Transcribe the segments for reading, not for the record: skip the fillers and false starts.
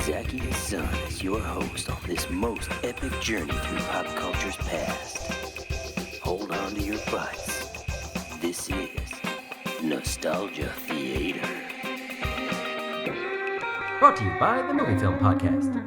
Zachy Hassan is your host on this most epic journey through pop culture's past. Hold on to your butts. This is Nostalgia Theater. Brought to you by the Movie Film Podcast.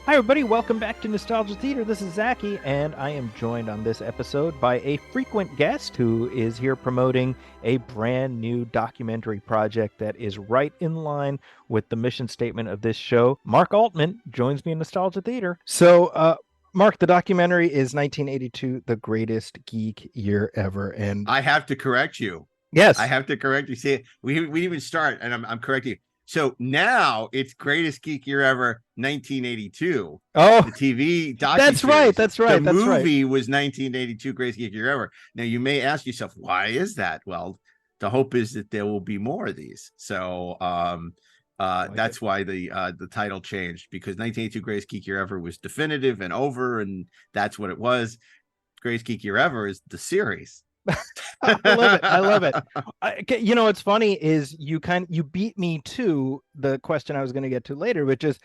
Hi everybody, welcome back to Nostalgia Theater. This is Zachy, and I am joined on this episode by a frequent guest who is here promoting a brand new documentary project that is right in line with the mission statement of this show. Mark Altman joins me in Nostalgia Theater. So, Mark, the documentary is 1982, The Greatest Geek Year Ever. And I have to correct you. Yes. I have to correct you. See, we didn't even start, and I'm correcting you. So now it's Greatest Geek Year Ever 1982. Oh, the TV docuseries. That's right. The movie was 1982 Greatest Geek Year Ever. Now you may ask yourself, why is that? Well, the hope is that there will be more of these. So that's why the title changed, because 1982 Greatest Geek Year Ever was definitive and over, and that's what it was. Greatest Geek Year Ever is the series. I love it. You know, what's funny is you beat me to the question I was going to get to later, which is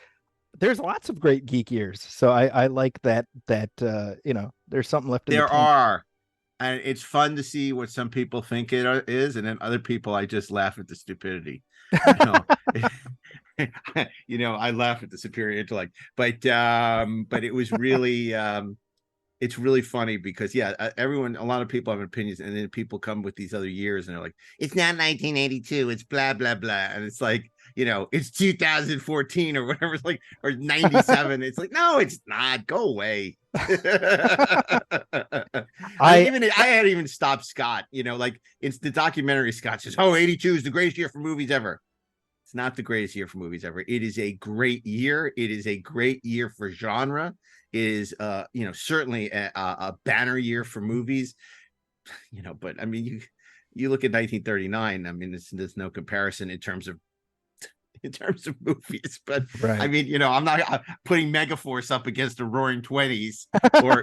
there's lots of great geek years. So I like that you know, there's something left in there the tank. are, and it's fun to see what some people think it is, and then other people, I just laugh at the stupidity. You know, I laugh at the superior intellect, but it was really it's really funny because a lot of people have opinions, and then people come with these other years and they're like, it's not 1982, it's blah blah blah, and it's like, you know, it's 2014 or whatever, it's like, or 97. It's like, no, it's not, go away. I had even stopped Scott, you know, like it's the documentary. Scott says, 82 is the greatest year for movies ever. It's not the greatest year for movies ever. It is a great year. It is a great year for genre. It is you know, certainly a banner year for movies, you know, but I mean, you look at 1939, I mean, there's no comparison in terms of movies, but right. I mean, you know, I'm not putting Megaforce up against the Roaring Twenties, or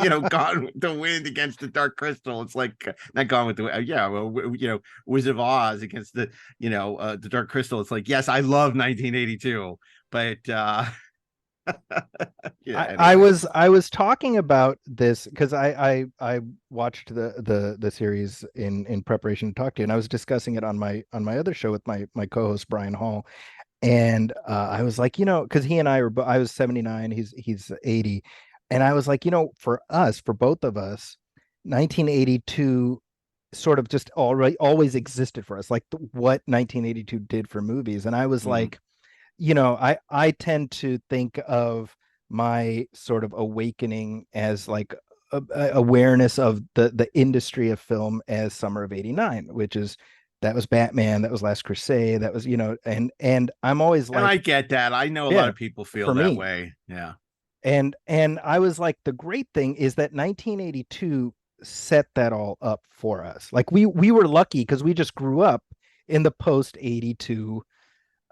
you know, Gone with the Wind against the Dark Crystal. It's like, not Gone with the Wind, you know, Wizard of Oz against the, you know, the Dark Crystal. It's like, yes, I love 1982, but anyway. I was talking about this because I watched the series in preparation to talk to you, and I was discussing it on my other show with my co-host Brian Hall, and I was like, you know, because he and I was 79, he's 80, and I was like, you know, for both of us, 1982 sort of just always existed for us, like what 1982 did for movies, and I was like, you know, I tend to think of my sort of awakening as like awareness of the industry of film as summer of 89, that was Batman, that was Last Crusade, that was, you know, and I'm always like, and I get that. I know a lot of people feel that way. Yeah. And I was like, the great thing is that 1982 set that all up for us. Like we were lucky because we just grew up in the post 82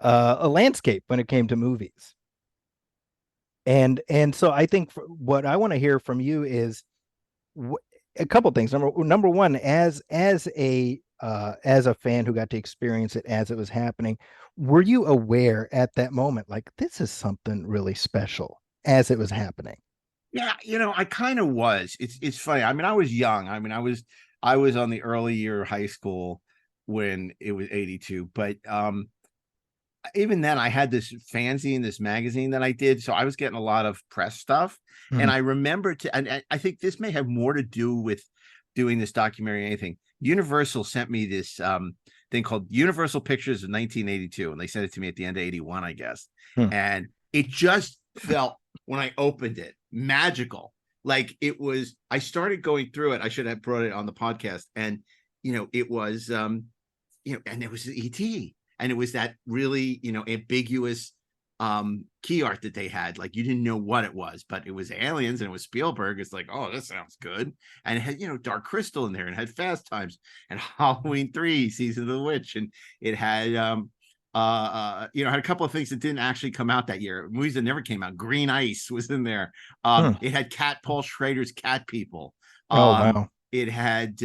a landscape when it came to movies. And so I think what I want to hear from you is a couple things. Number one, as a fan who got to experience it as it was happening, were you aware at that moment, like, this is something really special as it was happening? Yeah, you know, I kind of was. It's funny. I mean, I was young. I mean, I was on the early year of high school when it was 82, but even then I had this fanzine, this magazine that I did, so I was getting a lot of press stuff. And I remember and I think this may have more to do with doing this documentary than anything. Universal sent me this thing called Universal Pictures of 1982, and they sent it to me at the end of 81, I guess. And it just felt, when I opened it, magical. Like it was, I started going through it. I should have brought it on the podcast, and you know, it was you know, and it was ET. And it was that really, you know, ambiguous key art that they had. Like, you didn't know what it was, but it was aliens and it was Spielberg. It's like, oh, this sounds good. And it had, you know, Dark Crystal in there, and it had Fast Times and Halloween 3, Season of the Witch, and it had you know, had a couple of things that didn't actually come out that year, movies that never came out. Green Ice was in there. It had Paul Schrader's Cat People. Oh wow. It had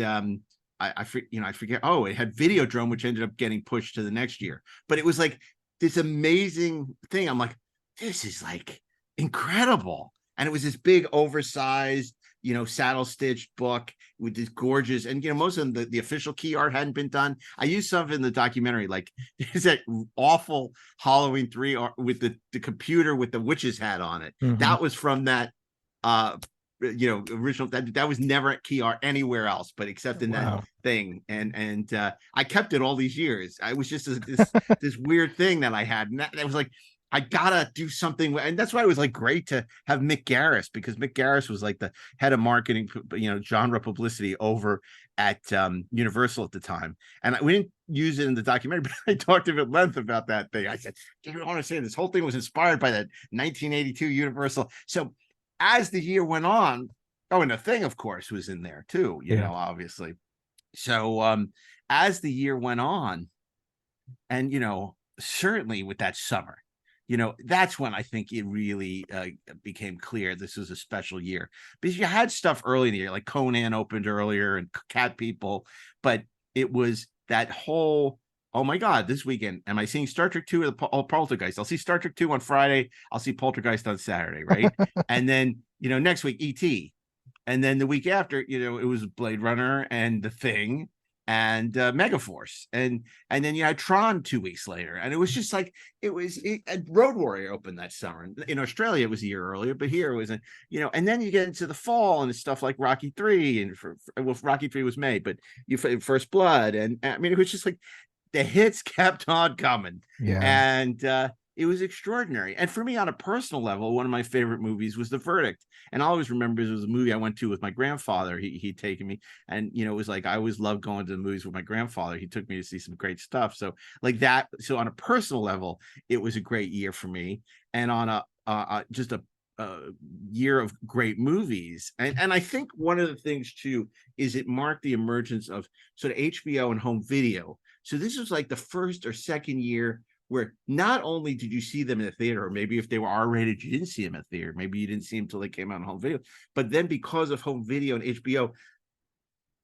I forget. Oh, it had Videodrome, which ended up getting pushed to the next year. But it was like this amazing thing. I'm like, this is like incredible. And it was this big, oversized, you know, saddle stitched book with this gorgeous, and, you know, most of the official key art hadn't been done. I used some of it in the documentary. Like, there's that awful Halloween 3 art with the computer with the witch's hat on it. That was from that you know, original, that was never at key art anywhere else, but except in that thing. And I kept it all these years. I was just this weird thing that I had, and that was like, I gotta do something. And that's why it was like great to have Mick Garris, because Mick Garris was like the head of marketing, you know, genre publicity over at Universal at the time. And we didn't use it in the documentary, but I talked to him at length about that thing. I said, you don't understand, this whole thing was inspired by that 1982 Universal. So as the year went on, oh, and the Thing, of course, was in there too, you know, obviously. So as the year went on, and, you know, certainly with that summer, you know, that's when I think it really became clear this was a special year, because you had stuff early in the year, like Conan opened earlier and Cat People, but it was that whole, oh my God, this weekend, am I seeing Star Trek 2 or Poltergeist? I'll see Star Trek 2 on Friday. I'll see Poltergeist on Saturday, right? And then, you know, next week, E.T. And then the week after, you know, it was Blade Runner and The Thing and Megaforce. And then you had Tron 2 weeks later. And it was just like, Road Warrior opened that summer. In Australia, it was a year earlier, but here it was, you know, and then you get into the fall and stuff like Rocky 3, and well, Rocky 3 was May, but First Blood. And I mean, it was just like, the hits kept on coming. And it was extraordinary. And for me, on a personal level, one of my favorite movies was The Verdict. And I always remember it was a movie I went to with my grandfather. He'd taken me, and, you know, it was like, I always loved going to the movies with my grandfather. He took me to see some great stuff. So like that. So on a personal level, it was a great year for me. And on a just a year of great movies. And I think one of the things too is it marked the emergence of sort of HBO and home video. So this was like the first or second year where not only did you see them in the theater, or maybe if they were R-rated, you didn't see them at theater. Maybe you didn't see them until they came out on home video. But then because of home video and HBO,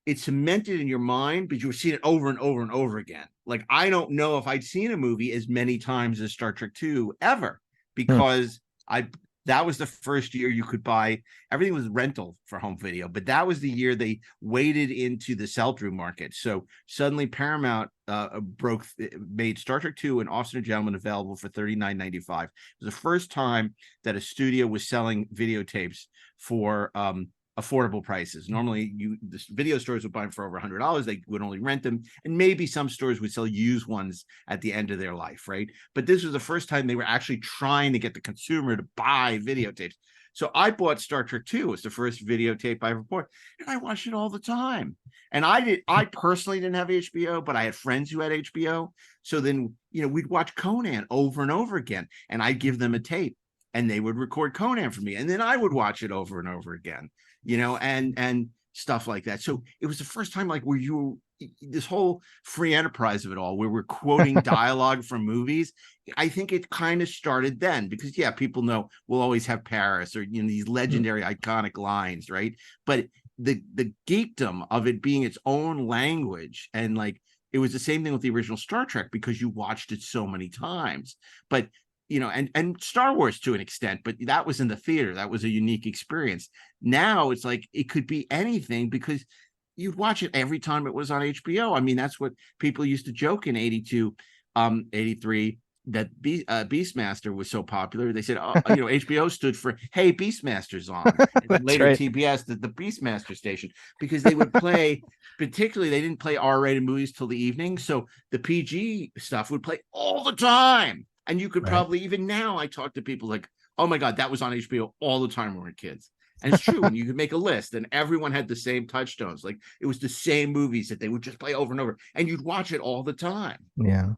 it cemented in your mind, but you were seeing it over and over and over again. Like, I don't know if I'd seen a movie as many times as Star Trek 2 ever, because that was the first year you could buy, everything was rental for home video, but that was the year they waded into the sell-through market. So suddenly Paramount made Star Trek 2 and Officer and Gentleman available for $39.95. It was the first time that a studio was selling videotapes for affordable prices. Normally, the video stores would buy them for over $100. They would only rent them, and maybe some stores would sell used ones at the end of their life, right? But this was the first time they were actually trying to get the consumer to buy videotapes. So I bought Star Trek 2. It was the first videotape I ever bought, and I watched it all the time. And I personally didn't have HBO, but I had friends who had HBO. So then, you know, we'd watch Conan over and over again, and I'd give them a tape, and they would record Conan for me, and then I would watch it over and over again, you know, and stuff like that. So it was the first time, like, where this whole free enterprise of it all, where we're quoting dialogue from movies. I think it kind of started then, because people know we'll always have Paris, or, you know, these legendary iconic lines, right? But the geekdom of it being its own language, and like, it was the same thing with the original Star Trek, because you watched it so many times. But, you know, and Star Wars to an extent, but that was in the theater. That was a unique experience. Now it's like, it could be anything, because you'd watch it every time it was on HBO. I mean, that's what people used to joke in 82, 83, that Beastmaster was so popular. They said, oh, you know, HBO stood for, hey, Beastmaster's on. And later, right. TBS, the Beastmaster station, because they would play, particularly, they didn't play R-rated movies till the evening. So the PG stuff would play all the time. And you could probably, even now, I talk to people like, oh my God, that was on HBO all the time when we were kids. And it's true. And you could make a list, and everyone had the same touchstones. Like, it was the same movies that they would just play over and over, and you'd watch it all the time. Yeah.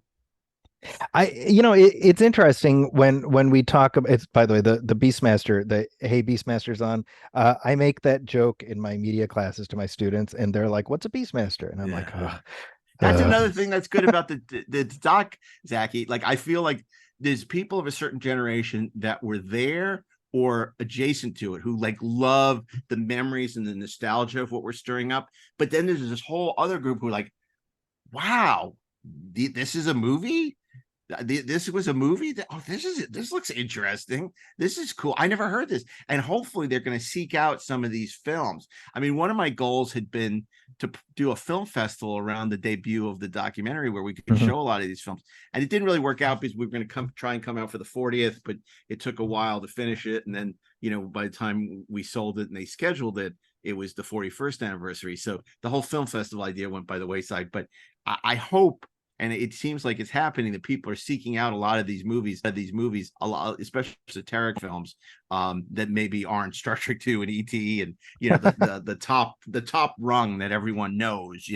It's interesting when we talk about it's, by the way, the Beastmaster, the hey Beastmaster's on. I make that joke in my media classes to my students, and they're like, "What's a Beastmaster?" And I'm like, Yeah. oh, That's another thing that's good about the doc, Zachy. Like I feel like there's people of a certain generation that were there or adjacent to it who like love the memories and the nostalgia of what we're stirring up. But then there's this whole other group who are like, wow, this is a movie. This was a movie that, oh, this looks interesting. This is cool. I never heard this. And hopefully they're going to seek out some of these films. I mean, one of my goals had been to do a film festival around the debut of the documentary where we could mhm. show a lot of these films. And it didn't really work out because we were going to try and come out for the 40th, but it took a while to finish it. And then, by the time we sold it and they scheduled it, it was the 41st anniversary. So the whole film festival idea went by the wayside. But I hope, and it seems like it's happening, that people are seeking out a lot of these movies, a lot, especially esoteric films, that maybe aren't Star Trek 2 and ET, and the top rung that everyone knows,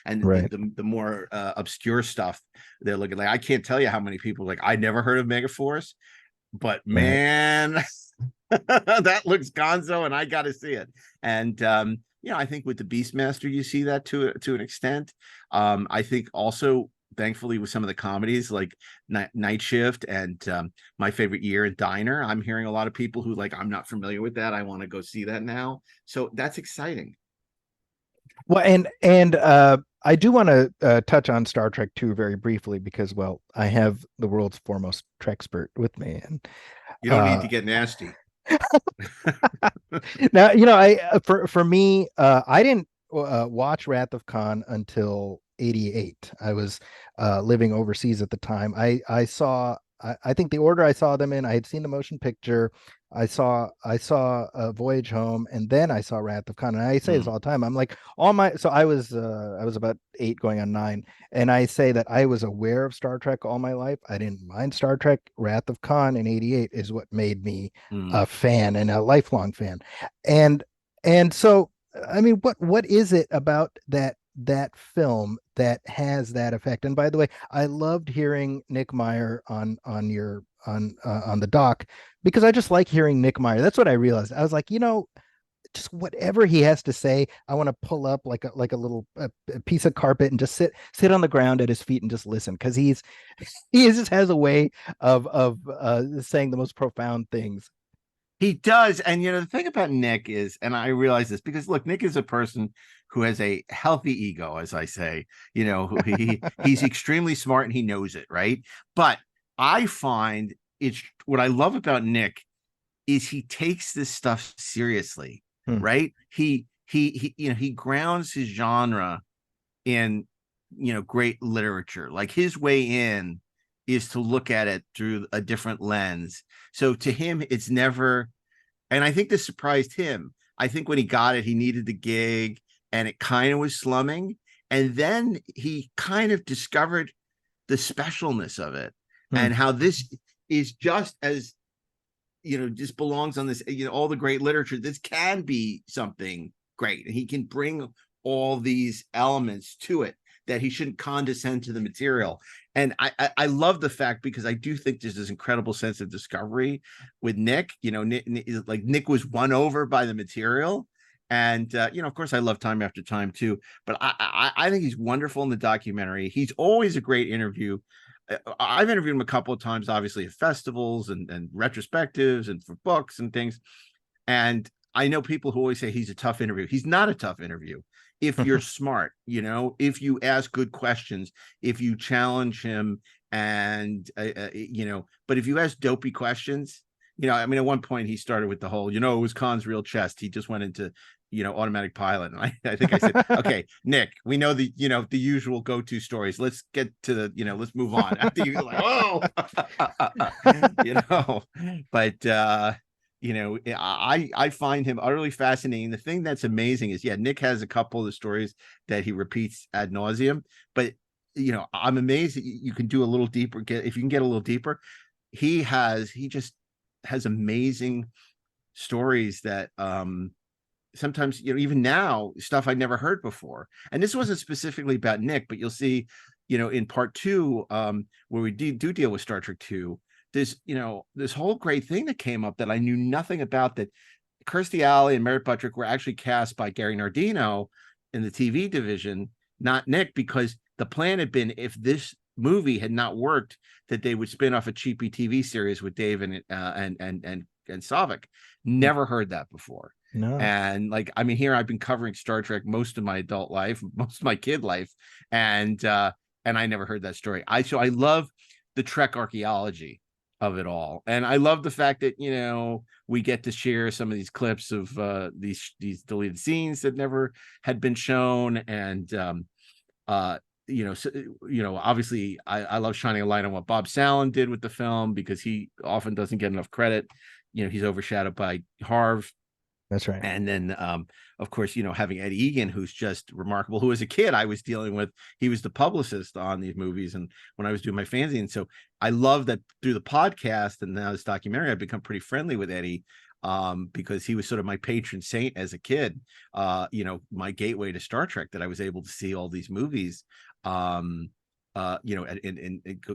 and Right. the more obscure stuff they're looking like. I can't tell you how many people like, I never heard of Megaforce, but Right. man, that looks gonzo, and I got to see it. And I think with the Beastmaster, you see that to an extent. I think also, thankfully, with some of the comedies like Night Shift and My Favorite Year and Diner, I'm hearing a lot of people who like, I'm not familiar with that. I want to go see that now. So that's exciting. Well, and I do want to touch on Star Trek 2 very briefly because, well, I have the world's foremost Trek-spert with me, and You don't need to get nasty. now, I for me, I didn't watch Wrath of Khan until 88. I was living overseas at the time. I saw I think the order I saw them in, I had seen the motion picture. I saw Voyage Home, and then I saw Wrath of Khan. And I say this all the time. I'm like, so I was about 8 going on 9, and I say that I was aware of Star Trek all my life. I didn't mind Star Trek. Wrath of Khan in 88 is what made me a fan and a lifelong fan. And so, I mean, what is it about that film that has that effect? And by the way, I loved hearing Nick Meyer on the doc, because I just like hearing Nick Meyer. That's what I realized. I was like, just whatever he has to say, I want to pull up like a little a piece of carpet and just sit on the ground at his feet and just listen, because he just has a way of saying the most profound things. He does. And the thing about Nick is, and I realize this because look, Nick is a person who has a healthy ego, as I say, he's extremely smart and he knows it, right? But I find it's what I love about Nick is he takes this stuff seriously, Hmm. right? He grounds his genre in great literature. Like his way in is to look at it through a different lens. So to him, it's never, and I think this surprised him. I think when he got it, he needed the gig and it kind of was slumming. And then he kind of discovered the specialness of it Hmm. and how this is just as, just belongs on this, all the great literature. This can be something great. And he can bring all these elements to it, that he shouldn't condescend to the material. And I love the fact, because I do think there's this incredible sense of discovery with Nick. Nick was won over by the material. And of course, I love Time After Time too. But I think he's wonderful in the documentary. He's always a great interview. I've interviewed him a couple of times, obviously at festivals and retrospectives and for books and things. And I know people who always say he's a tough interview. He's not a tough interview if you're smart, if you ask good questions, if you challenge him, and but if you ask dopey questions, I mean, at one point he started with the whole, it was Khan's real chest. He just went into, automatic pilot. And I think I said, okay, Nick, we know the usual go-to stories. Let's get to the, let's move on. After you like, oh, but I find him utterly fascinating. The thing that's amazing is, Nick has a couple of the stories that he repeats ad nauseum, but I'm amazed that you can do a little deeper. If you can get a little deeper, he just has amazing stories that sometimes even now, stuff I'd never heard before. And this wasn't specifically about Nick, but you'll see in part 2, where we do deal with Star Trek 2, there's this whole great thing that came up that I knew nothing about, that Kirstie Alley and Merritt Buttrick were actually cast by Gary Nardino in the TV division, not Nick, because the plan had been, if this movie had not worked, that they would spin off a cheapy TV series with Dave and Saavik. Never heard that before. No. And like, I mean, here I've been covering Star Trek most of my adult life, most of my kid life, and I never heard that story. So I love the Trek archaeology of it all, and I love the fact that we get to share some of these clips of these deleted scenes that never had been shown, and obviously I love shining a light on what Bob Salen did with the film, because he often doesn't get enough credit. He's overshadowed by Harv. That's right. And then, of course, having Eddie Egan, who's just remarkable, who as a kid I was dealing with. He was the publicist on these movies, and when I was doing my fanzine. So I love that through the podcast and now this documentary, I've become pretty friendly with Eddie, because he was sort of my patron saint as a kid. My gateway to Star Trek, that I was able to see all these movies. And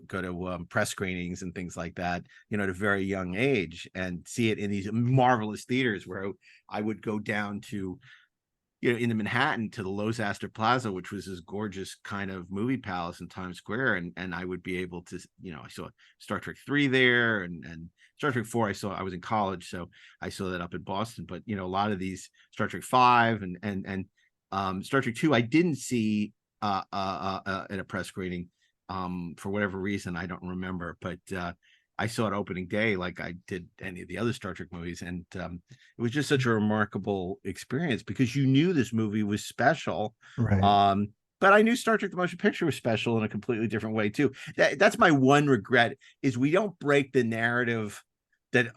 go to press screenings and things like that, at a very young age, and see it in these marvelous theaters where I would go down to, in the Manhattan, to the Loews Astor Plaza, which was this gorgeous kind of movie palace in Times Square. And I would be able to, I saw Star Trek 3 there, and Star Trek 4, I was in college, so I saw that up in Boston. But, a lot of these, Star Trek 5 and Star Trek 2, I didn't see at a press screening, for whatever reason, I don't remember, but I saw it opening day like I did any of the other Star Trek movies, and it was just such a remarkable experience, because you knew this movie was special, Right. but I knew Star Trek the Motion Picture was special in a completely different way too. That's my one regret, is we don't break the narrative that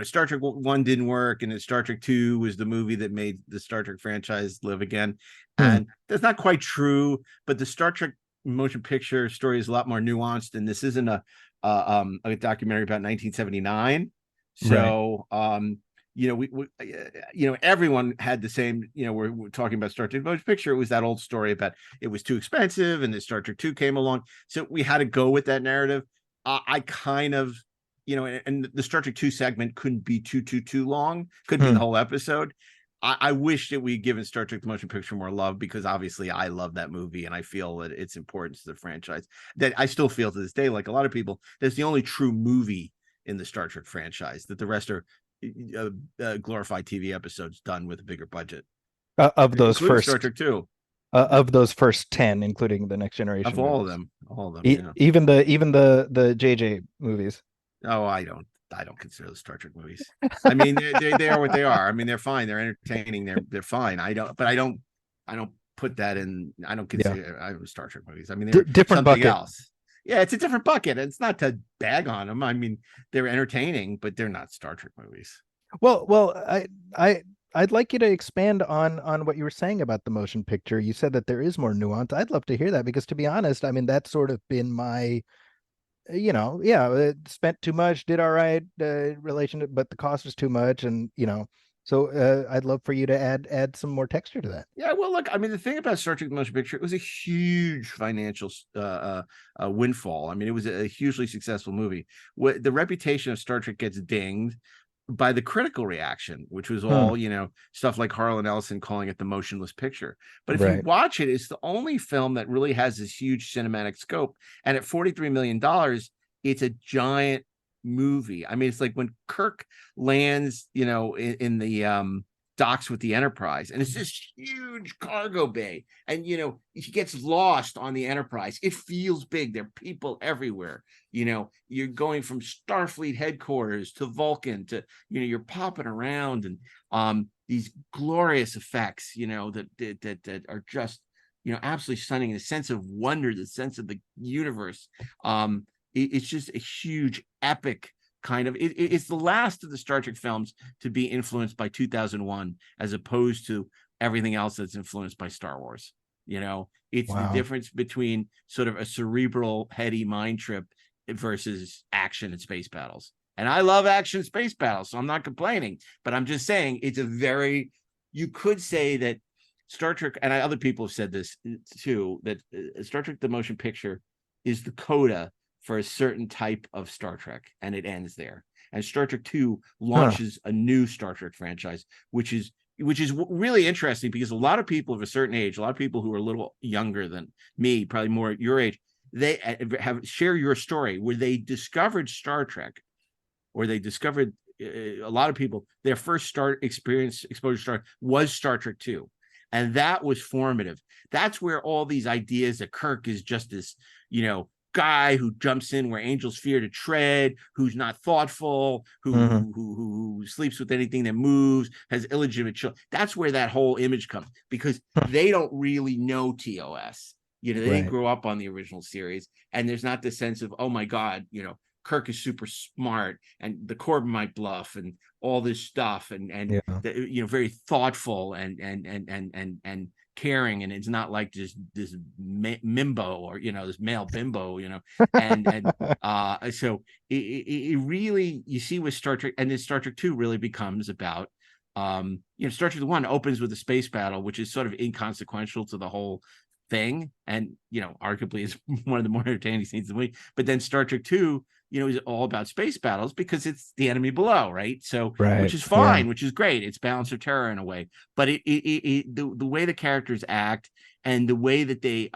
Star Trek 1 didn't work, and that Star Trek 2 was the movie that made the Star Trek franchise live again. And that's not quite true, but the Star Trek motion picture story is a lot more nuanced, and this isn't a documentary about 1979. So everyone had the same, we're talking about Star Trek motion picture. It was that old story about it was too expensive, and then Star Trek 2 came along, so we had to go with that narrative. I kind of, and the Star Trek 2 segment couldn't be too long, could be the whole episode. I wish that we'd given Star Trek the Motion Picture more love, because obviously I love that movie, and I feel that its importance to the franchise, that I still feel to this day, like a lot of people, that's the only true movie in the Star Trek franchise, that the rest are glorified TV episodes done with a bigger budget. Of those including first Star Trek 2. Of those first 10, including the Next Generation Of all movies. of them, yeah. Even the JJ movies. Oh, I don't consider the Star Trek movies. I mean, they are what they are. I mean, they're fine. They're entertaining. They're fine. I don't put that in. I don't consider Star Trek movies. I mean, they're different something bucket. else. Yeah, it's a different bucket. It's not to bag on them. I mean, they're entertaining, but they're not Star Trek movies. Well, I'd like you to expand on what you were saying about the motion picture. You said that there is more nuance. I'd love to hear that, because to be honest, I mean, that's sort of been my, it spent too much, did all right, relation, but the cost was too much, and so I'd love for you to add some more texture to that. Yeah, well, look, I mean, the thing about Star Trek the Motion Picture, it was a huge financial windfall. I mean, it was a hugely successful movie. The reputation of Star Trek gets dinged by the critical reaction, which was all, stuff like Harlan Ellison calling it the motionless picture. But if you watch it, it's the only film that really has this huge cinematic scope. And at $43 million, it's a giant movie. I mean, it's like when Kirk lands, in the docks with the Enterprise, and it's this huge cargo bay, and he gets lost on the Enterprise. It feels big. There are people everywhere. You're going from Starfleet headquarters to Vulcan to, you're popping around, and these glorious effects, that are just, absolutely stunning. The sense of wonder, the sense of the universe. It's just a huge epic kind of, it's the last of the Star Trek films to be influenced by 2001, as opposed to everything else that's influenced by Star Wars. It's the difference between sort of a cerebral, heady mind trip versus action and space battles. And I love action space battles, so I'm not complaining, but I'm just saying it's you could say that Star Trek, and other people have said this too, that Star Trek the motion picture is the coda for a certain type of Star Trek, and it ends there. And Star Trek 2 launches a new Star Trek franchise, which is really interesting, because a lot of people of a certain age, a lot of people who are a little younger than me, probably more your age, they share your story where they discovered Star Trek, or they discovered a lot of people, their first exposure was Star Trek 2. And that was formative. That's where all these ideas that Kirk is just this, guy who jumps in where angels fear to tread, who's not thoughtful, who sleeps with anything that moves, has illegitimate children. That's where that whole image comes, because they don't really know TOS. They didn't grow up on the original series, and there's not the sense of, oh my God, Kirk is super smart, and the Corbin might bluff, and all this stuff, and very thoughtful and caring, and it's not like this mimbo, or this male bimbo, and so it really, you see with Star Trek, and then Star Trek 2 really becomes about Star Trek 1 opens with a space battle, which is sort of inconsequential to the whole thing, and arguably is one of the more entertaining scenes of the movie. But then Star Trek 2 is all about space battles, because it's the enemy below, right? So which is fine, which is great. It's balance of terror in a way, but the way the characters act, and the way that they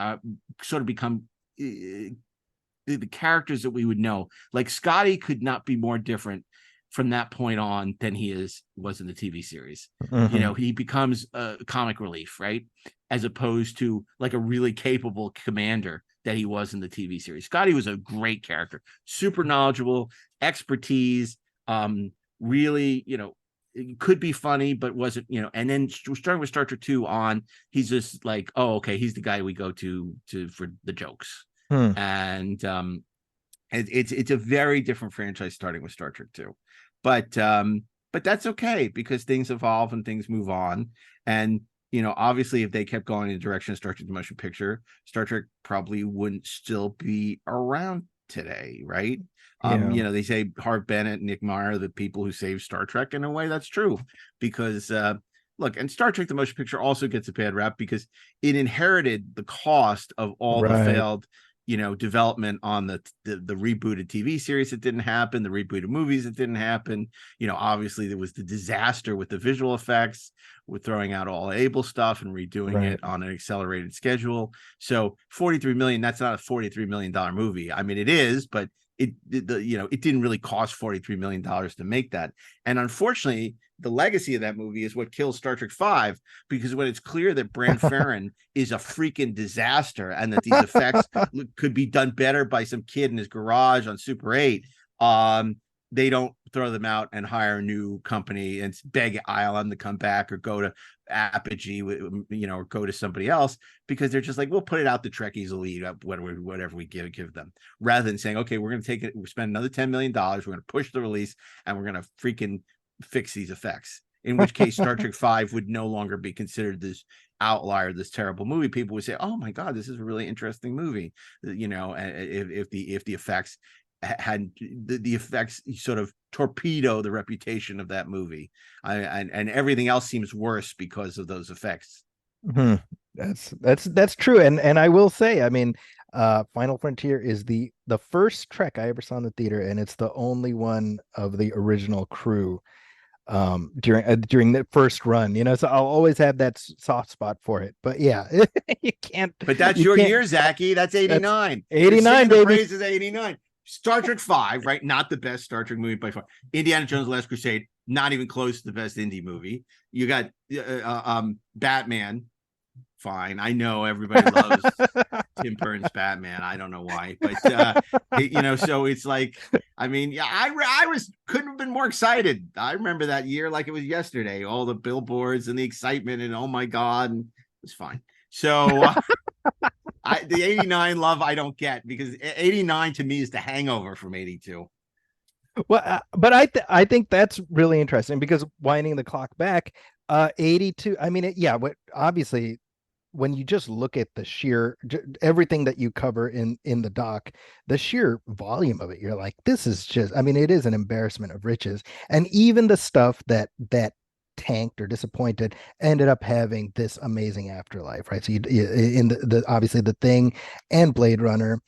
sort of become the characters that we would know, like Scotty could not be more different from that point on than he was in the TV series. He becomes a comic relief, right? As opposed to like a really capable commander that he was in the TV series. Scotty was a great character, super knowledgeable, expertise, really, it could be funny, but wasn't, and then starting with Star Trek 2 on, he's just like, oh, okay, he's the guy we go to for the jokes. And it's a very different franchise starting with Star Trek 2. But that's okay, because things evolve and things move on. And obviously, if they kept going in the direction of Star Trek the motion picture, Star Trek probably wouldn't still be around today, right? They say Harv Bennett, Nick Meyer, the people who saved Star Trek. In a way, that's true, because look, and Star Trek the motion picture also gets a bad rap because it inherited the cost of all the failed development on the rebooted TV series that didn't happen, the rebooted movies that didn't happen. Obviously there was the disaster with the visual effects, with throwing out all Able stuff and redoing it on an accelerated schedule. So 43 million, that's not a $43 million movie. I mean, it is, but it didn't really cost $43 million to make that. And unfortunately, the legacy of that movie is what kills Star Trek 5, because when it's clear that Brand Farron is a freaking disaster, and that these effects could be done better by some kid in his garage on Super 8, they don't throw them out and hire a new company and beg ILM to come back, or go to Apogee, or go to somebody else, because they're just like, we'll put it out the Trekkies Elite, whatever we give them, rather than saying, okay, we're going to take it, we spend another $10 million, we're going to push the release, and we're going to freaking fix these effects. In which case Star Trek 5 would no longer be considered this outlier, this terrible movie. People would say, oh my God, this is a really interesting movie. If the effects had the effects sort of torpedo the reputation of that movie, and everything else seems worse because of those effects. That's true. And I will say, I mean, Final Frontier is the first Trek I ever saw in the theater, and it's the only one of the original crew during the first run, so I'll always have that soft spot for it. But yeah, you can't. But that's your year, Zachy. That's 89. 89, baby. Praise is 89. Star Trek 5, right? Not the best Star Trek movie by far. Indiana Jones: Last Crusade, not even close to the best indie movie. You got Batman. Fine, I know everybody loves Tim Burton's Batman. I don't know why, but so it's like, I mean, yeah, I couldn't have been more excited. I remember that year like it was yesterday. All the billboards and the excitement, and oh my God, and it was fine. So the 89 love I don't get, because 89 to me is the hangover from 82. Well, but I think that's really interesting, because winding the clock back, 82. I mean, obviously, when you just look at the sheer everything that you cover in the doc, the sheer volume of it, you're like, this is just, I mean, it is an embarrassment of riches. And even the stuff that tanked or disappointed, ended up having this amazing afterlife, right? So you in the obviously The Thing and Blade Runner.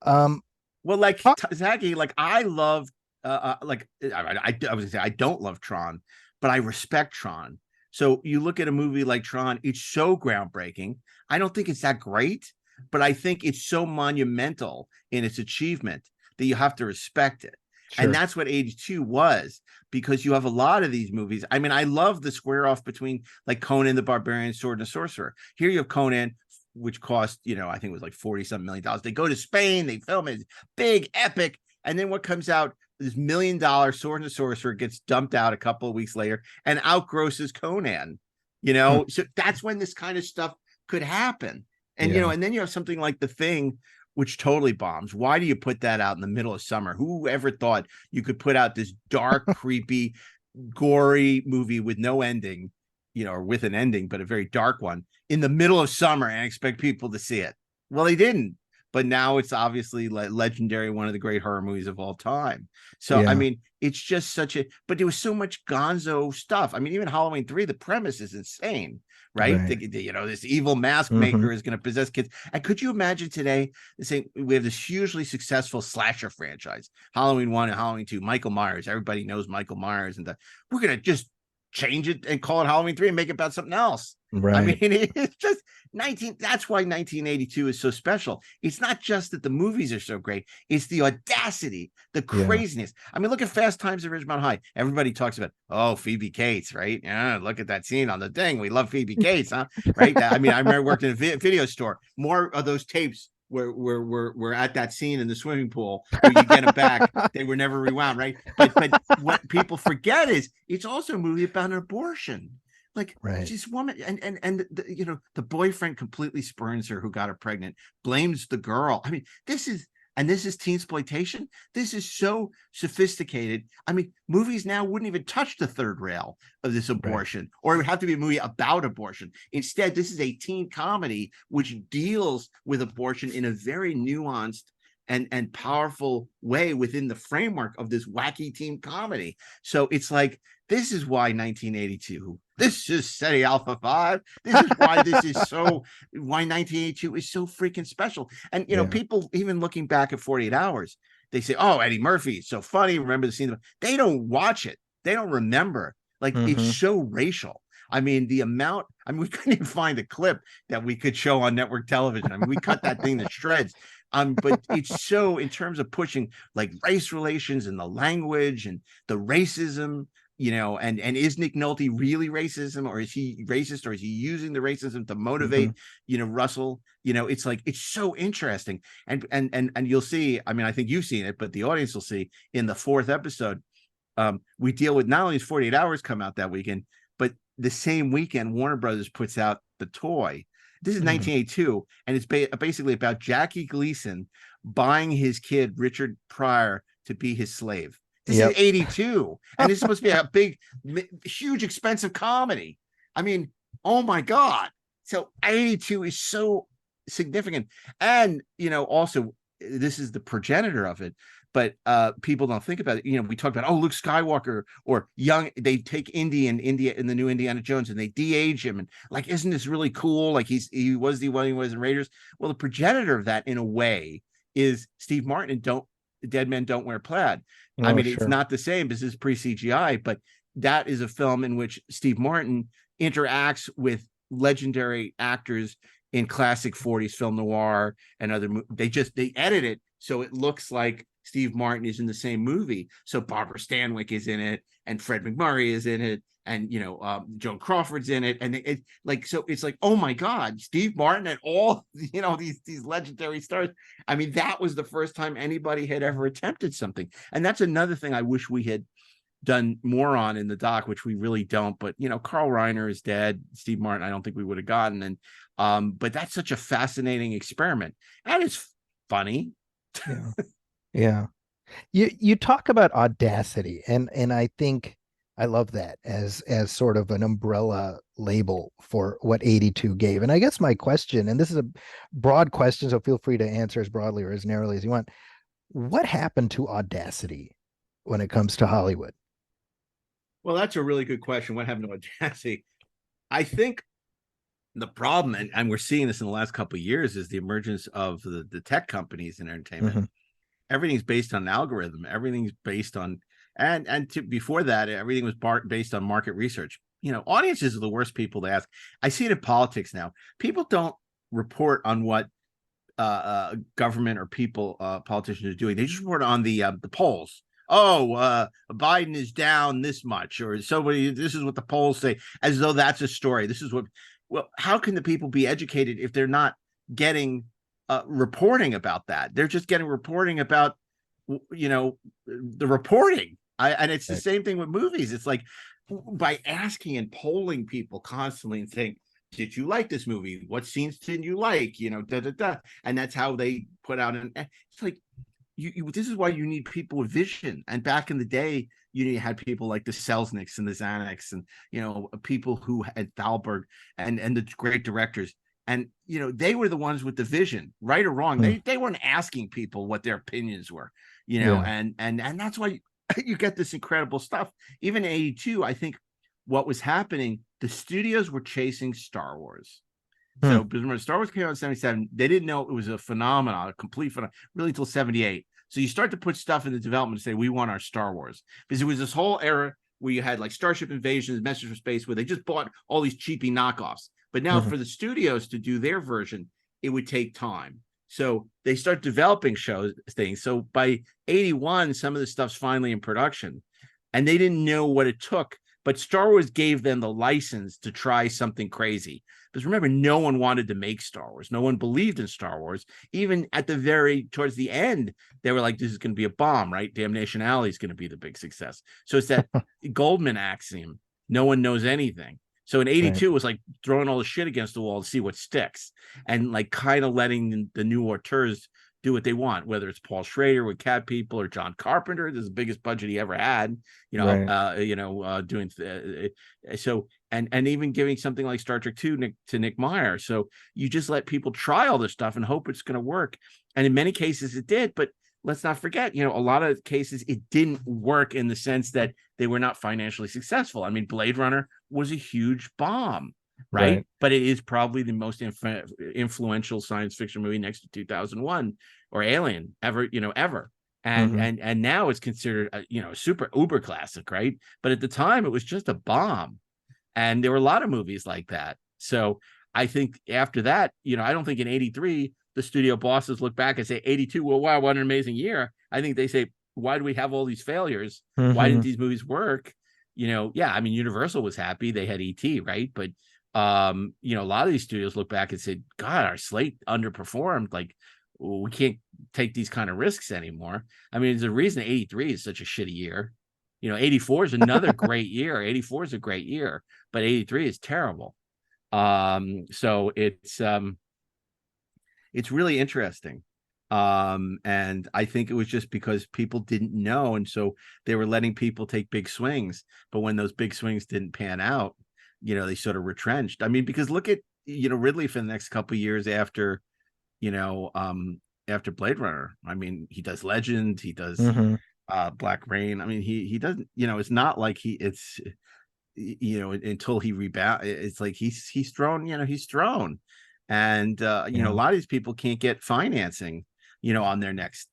Well, like Zaki, like I love, like I was gonna say I don't love Tron, but I respect Tron. So you look at a movie like Tron, it's so groundbreaking. I don't think it's that great, but I think it's so monumental in its achievement that you have to respect it. Sure. And that's what 82 was, because you have a lot of these movies. I mean, I love the square off between like Conan the Barbarian, Sword and the Sorcerer. Here you have Conan, which cost, I think it was like 40 something million dollars. They go to Spain, they film it, big, epic. And then what comes out, this $1 million Sword and the Sorcerer gets dumped out a couple of weeks later and outgrosses Conan, So that's when this kind of stuff could happen. And, and then you have something like The Thing, which totally bombs. Why do you put that out in the middle of summer? Who ever thought you could put out this dark, creepy, gory movie with no ending, or with an ending, but a very dark one in the middle of summer and expect people to see it? Well, they didn't. But now it's obviously legendary, one of the great horror movies of all time. So, I mean, it's just but there was so much gonzo stuff. I mean, even Halloween 3, the premise is insane, right? This evil mask maker is going to possess kids. And could you imagine today saying we have this hugely successful slasher franchise, Halloween 1 and Halloween 2, Michael Myers. Everybody knows Michael Myers, and we're going to just change it and call it Halloween 3 and make it about something else. Right. I mean, it's just that's why 1982 is so special. It's not just that the movies are so great, it's the audacity, the craziness. I mean, look at Fast Times at Ridgemont High. Everybody talks about, Phoebe Cates, right? Yeah, look at that scene on The Thing. We love Phoebe Cates, huh? Right? I mean, I remember working in a video store. More of those tapes we're at that scene in the swimming pool where you get them back. They were never rewound, right? But what people forget is it's also a movie about an abortion. Like, this woman and the boyfriend completely spurns her, who got her pregnant, blames the girl. I mean, this is teensploitation. This is so sophisticated. I mean, movies now wouldn't even touch the third rail of this abortion, or it would have to be a movie about abortion. Instead, this is a teen comedy which deals with abortion in a very nuanced and powerful way within the framework of this wacky teen comedy. So it's like, this is why 1982, this is SETI Alpha 5. This is why why 1982 is so freaking special. And, people, even looking back at 48 Hours, they say, oh, Eddie Murphy, it's so funny. Remember the scene? They don't watch it. They don't remember. Like, it's so racial. I mean, we couldn't even find a clip that we could show on network television. I mean, we cut that thing to shreds. But it's so, in terms of pushing like race relations and the language and the racism, and is Nick Nolte really racism, or is he racist, or is he using the racism to motivate, Russell? It's like, it's so interesting. And you'll see, I mean, I think you've seen it, but the audience will see in the 4th episode, we deal with not only is 48 Hours come out that weekend, but the same weekend, Warner Brothers puts out The Toy. This is 1982, and it's basically about Jackie Gleason buying his kid, Richard Pryor, to be his slave. This is 82, and it's supposed to be a big, huge, expensive comedy. I mean, oh my God. So 82 is so significant. And, also, this is the progenitor of it. But people don't think about it. We talk about, Luke Skywalker, or they take Indy in the new Indiana Jones, and they de-age him. And like, isn't this really cool? Like, he was the one he was in Raiders. Well, the progenitor of that, in a way, is Steve Martin and Dead Men Don't Wear Plaid. I mean, it's not the same. This is pre-CGI, but that is a film in which Steve Martin interacts with legendary actors in classic 40s film noir and other. They edit it so it looks like Steve Martin is in the same movie. So Barbara Stanwyck is in it, and Fred McMurray is in it, and Joan Crawford's in it, and so it's like, oh my God, Steve Martin and all these legendary stars. I mean, that was the first time anybody had ever attempted something, and that's another thing I wish we had done more on in the doc, which we really don't. But Carl Reiner is dead. Steve Martin, I don't think we would have gotten. And but that's such a fascinating experiment, and it's funny. Yeah. You talk about audacity, and I think I love that as sort of an umbrella label for what 82 gave. And I guess my question, and this is a broad question, so feel free to answer as broadly or as narrowly as you want. What happened to audacity when it comes to Hollywood? Well, that's a really good question. What happened to audacity? I think the problem, and we're seeing this in the last couple of years, is the emergence of the tech companies in entertainment. Hmm. Everything's based on an algorithm. Everything's based on, before that, everything was based on market research. Audiences are the worst people to ask. I see it in politics now. People don't report on what government or politicians are doing. They just report on the polls. Oh, Biden is down this much, or somebody. This is what the polls say, as though that's a story. This is what. Well, how can the people be educated if they're not getting reporting about that? They're just getting reporting about, the reporting. And it's the same thing with movies. It's like, by asking and polling people constantly and saying, did you like this movie? What scenes didn't you like? Da da da. And that's how they put out it's like, this is why you need people with vision. And back in the day, you had people like the Selznicks and the Xanax and people who had Thalberg and the great directors. And they were the ones with the vision, right or wrong. They weren't asking people what their opinions were, and that's why you get this incredible stuff. Even in 82, I think what was happening, the studios were chasing Star Wars. So when Star Wars came out in 77, they didn't know it was a phenomenon, a complete phenomenon, really until 78. So you start to put stuff in the development to say, we want our Star Wars. Because it was this whole era where you had like Starship Invasions, Message from Space, where they just bought all these cheapy knockoffs. But now for the studios to do their version, it would take time. So they start developing things. So by 81, some of the stuff's finally in production. And they didn't know what it took. But Star Wars gave them the license to try something crazy. Because remember, no one wanted to make Star Wars. No one believed in Star Wars. Even towards the end, they were like, this is going to be a bomb, right? Damnation Alley is going to be the big success. So it's that Goldman axiom. No one knows anything. So in 82, it was like throwing all the shit against the wall to see what sticks. And like kind of letting the new auteurs do what they want, whether it's Paul Schrader with Cat People or John Carpenter. This is the biggest budget he ever had, doing so, and even giving something like Star Trek 2 to Nick Meyer. So you just let people try all this stuff and hope it's going to work. And in many cases it did, but let's not forget, a lot of cases it didn't work in the sense that they were not financially successful. I mean, Blade Runner was a huge bomb. Right. But it is probably the most influential science fiction movie next to 2001 or Alien ever. And now it's considered a super uber classic. Right. But at the time, it was just a bomb. And there were a lot of movies like that. So I think after that, I don't think in 83, the studio bosses look back and say 82, well, wow, what an amazing year. I think they say, why do we have all these failures? Why didn't these movies work? I mean, Universal was happy. They had E.T., right? But a lot of these studios look back and say, God, our slate underperformed. Like, we can't take these kind of risks anymore. I mean, there's a reason 83 is such a shitty year. 84 is another great year. 84 is a great year, but 83 is terrible. So it's really interesting. And I think it was just because people didn't know, and so they were letting people take big swings. But when those big swings didn't pan out, they sort of retrenched. I mean, because look at Ridley for the next couple of years after Blade Runner. I mean, he does Legend, he does Black Rain. I mean, he doesn't, it's not like until he rebound, it's like he's thrown. And a lot of these people can't get financing on their next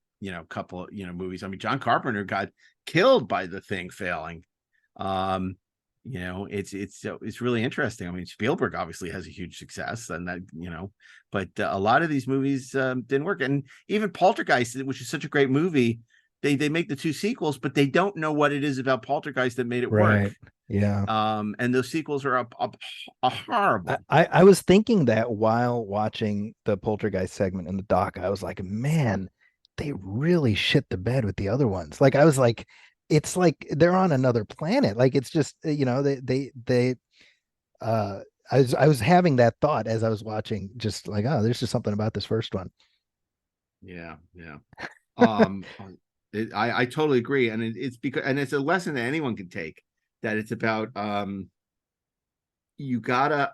couple movies. I mean, John Carpenter got killed by The Thing failing. It's really interesting. I mean, Spielberg obviously has a huge success, and that but a lot of these movies didn't work. And even Poltergeist, which is such a great movie, they make the 2 sequels, but they don't know what it is about Poltergeist that made it work. And those sequels are a horrible. I was thinking that while watching the Poltergeist segment in the doc. I was like, man, they really shit the bed with the other ones. Like, I was like, it's like they're on another planet. Like, it's just I was having that thought as I was watching, just like, oh, there's just something about this first one. I totally agree, and it's because, and it's a lesson that anyone can take, that it's about you gotta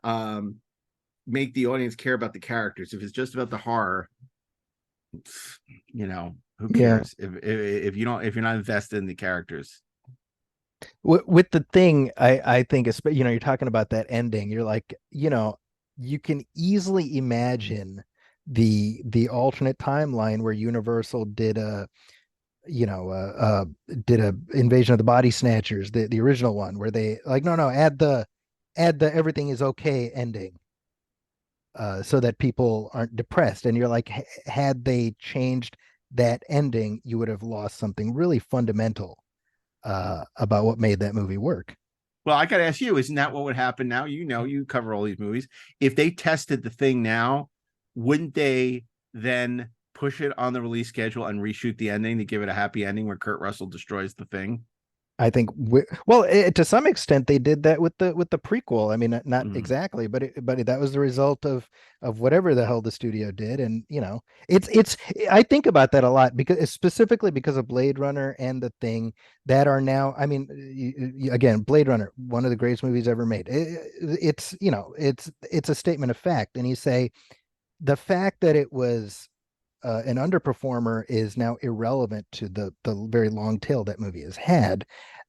make the audience care about the characters. If it's just about the horror, who cares? If you're not invested in the characters. With the thing, I think, you're talking about that ending. You're like, you can easily imagine the alternate timeline where Universal did a Invasion of the Body Snatchers, the original one, where they like, no, add the everything is okay ending, so that people aren't depressed. And you're like, had they changed that ending, you would have lost something really fundamental about what made that movie work. Well, I got to ask you, isn't that what would happen now? You cover all these movies. If they tested the thing now, wouldn't they then push it on the release schedule and reshoot the ending to give it a happy ending where Kurt Russell destroys the thing? I think to some extent they did that with the prequel. I mean, not exactly, but that was the result of whatever the hell the studio did. And it's I think about that a lot, because specifically because of Blade Runner and The Thing, that are now. I mean, again, Blade Runner, one of the greatest movies ever made. It's a statement of fact, and you say the fact that it was an underperformer is now irrelevant to the very long tail that movie has had.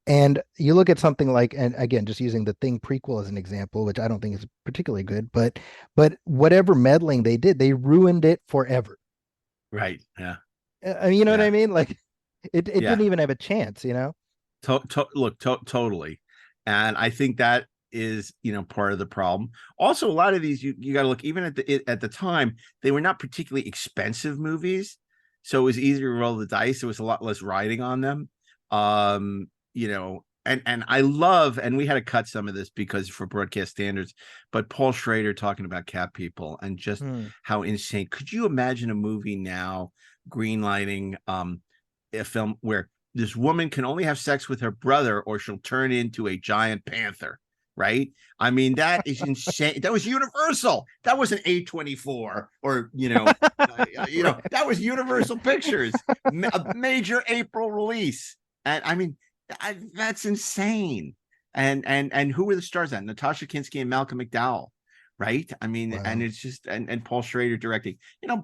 And you look at something like, and again, just using the Thing prequel as an example, which I don't think is particularly good, but whatever meddling they did, they ruined it forever. Right. Yeah. I mean, you know what Yeah. I mean? Like it Yeah. didn't even have a chance, Totally. And I think that is, part of the problem. Also, a lot of these, you got to look, even at the time, they were not particularly expensive movies. So it was easier to roll the dice. There was a lot less riding on them. And I love, and we had to cut some of this because for broadcast standards, but Paul Schrader talking about cat people and just how insane. Could you imagine a movie now greenlighting a film where this woman can only have sex with her brother or she'll turn into a giant panther, right? I mean, that is insane. That was Universal. That wasn't A24 or, that was Universal Pictures, a major April release. And I mean, that's insane. And who were the stars then? Natasha Kinski and Malcolm McDowell, right? I mean, Wow. and it's just and Paul Schrader directing.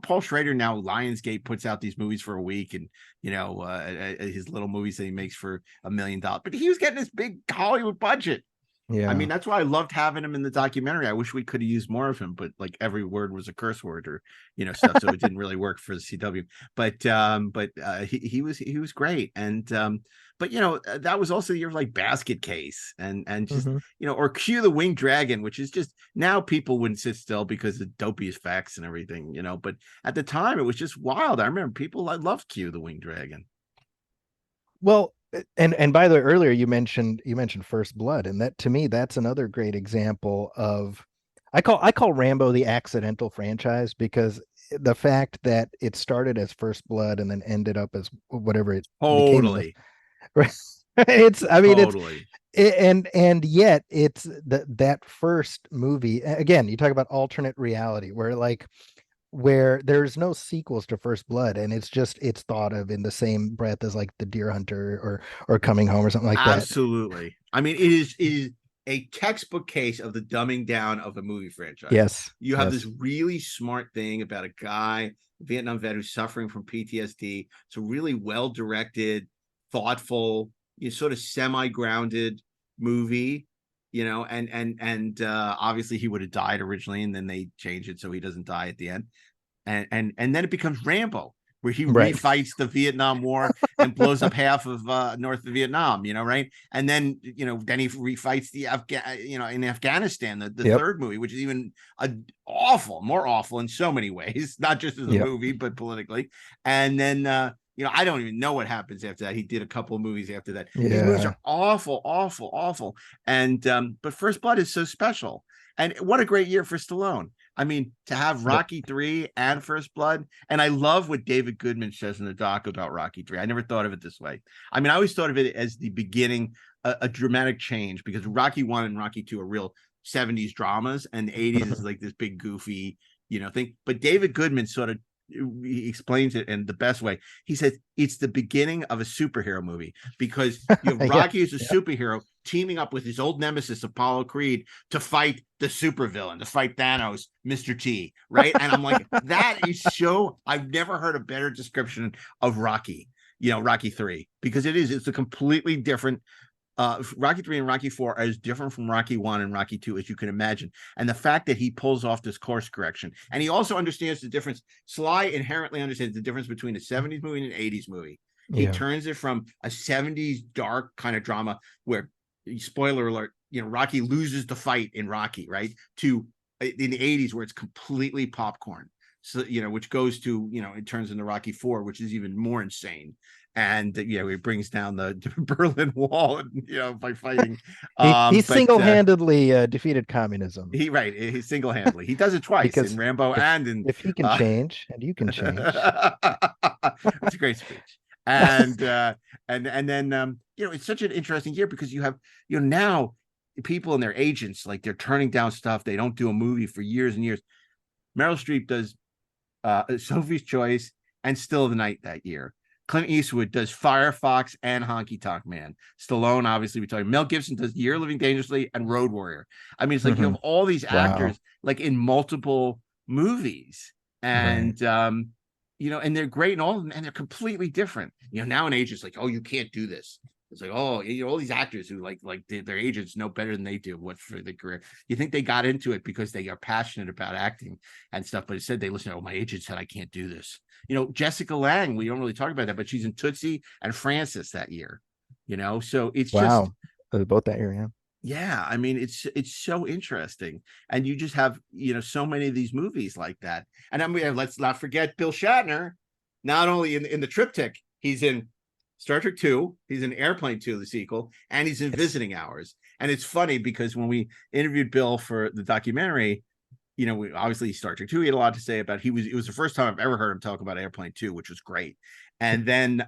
Paul Schrader now Lionsgate puts out these movies for a week, and his little movies that he makes for $1 million. But he was getting this big Hollywood budget. Yeah. I mean, that's why I loved having him in the documentary. I wish we could have used more of him, but like every word was a curse word or stuff, so it didn't really work for the CW. But he was great, and but that was also the year of like Basket Case and just or Cue the Winged Dragon, which is just now people wouldn't sit still because of dopey effects and everything, But at the time, it was just wild. I remember I loved Cue the Winged Dragon. Well, and by the way, earlier you mentioned First Blood, and that, to me, that's another great example of, I call Rambo the accidental franchise, because the fact that it started as First Blood and then ended up as whatever it Totally. became. It's, I mean, totally. and yet it's that first movie. Again, you talk about alternate reality, where there's no sequels to First Blood, and it's thought of in the same breath as like The Deer Hunter or Coming Home or something like that. Absolutely. I mean, it is a textbook case of the dumbing down of a movie franchise. Yes. You have this really smart thing about a guy, a Vietnam vet, who's suffering from PTSD. It's a really well-directed, thoughtful, sort of semi-grounded movie, and obviously he would have died originally, and then they changed it so he doesn't die at the end. And then it becomes Rambo, where he refights the Vietnam War and blows up half of North Vietnam, right? And then, then he refights in Afghanistan, the third movie, which is even more awful in so many ways, not just as a movie, but politically. And then, I don't even know what happens after that. He did a couple of movies after that. Yeah. These movies are awful, awful, awful. And but First Blood is so special. And what a great year for Stallone. I mean, to have Rocky 3 and First Blood. And I love what David Goodman says in the doc about Rocky 3. I never thought of it this way. I mean, I always thought of it as the beginning, a dramatic change, because Rocky 1 and Rocky 2 are real 70s dramas, and the 80s is like this big goofy, thing. But David Goodman sort of, he explains it in the best way. He says it's the beginning of a superhero movie, because you have Rocky as a superhero teaming up with his old nemesis Apollo Creed to fight the supervillain, to fight Thanos, Mr. T, right? And I'm like, that is so, I've never heard a better description of Rocky, Rocky 3, because it's a completely different Rocky 3 and Rocky 4 are as different from Rocky 1 and Rocky 2 as you can imagine. And the fact that he pulls off this course correction, and he also understands the difference. Sly inherently understands the difference between a 70s movie and an 80s movie. He turns it from a 70s dark kind of drama where, spoiler alert, Rocky loses the fight in Rocky, right? To in the 80s where it's completely popcorn. So, which goes to, it turns into Rocky 4, which is even more insane. And it brings down the Berlin Wall, by fighting. He single-handedly defeated communism. He single-handedly. He does it twice because in Rambo and in. If he can change, and you can change. It's a great speech. And then it's such an interesting year because you have now people and their agents, like, they're turning down stuff. They don't do a movie for years and years. Meryl Streep does Sophie's Choice and Still of the Night that year. Clint Eastwood does Firefox and Honky Tonk Man. Stallone, obviously, we talking. Mel Gibson does Year Living Dangerously and Road Warrior. I mean, it's like you have all these actors like in multiple movies, and and they're great and all, and they're completely different. Now an agent's like, oh, you can't do this. It's like, oh, all these actors who like their agents know better than they do what for the career. You think they got into it because they are passionate about acting and stuff, but instead they listen. Oh, my agent said I can't do this. Jessica Lange, we don't really talk about that, but she's in Tootsie and Francis that year. So it's just both that year, yeah. I mean, it's so interesting, and you just have so many of these movies like that. And I mean, let's not forget Bill Shatner. Not only in the triptych, he's in Star Trek 2, he's in Airplane 2, the sequel, and he's in Visiting Hours. And it's funny because when we interviewed Bill for the documentary, we obviously Star Trek 2, he had a lot to say about. It was the first time I've ever heard him talk about Airplane 2, which was great. And then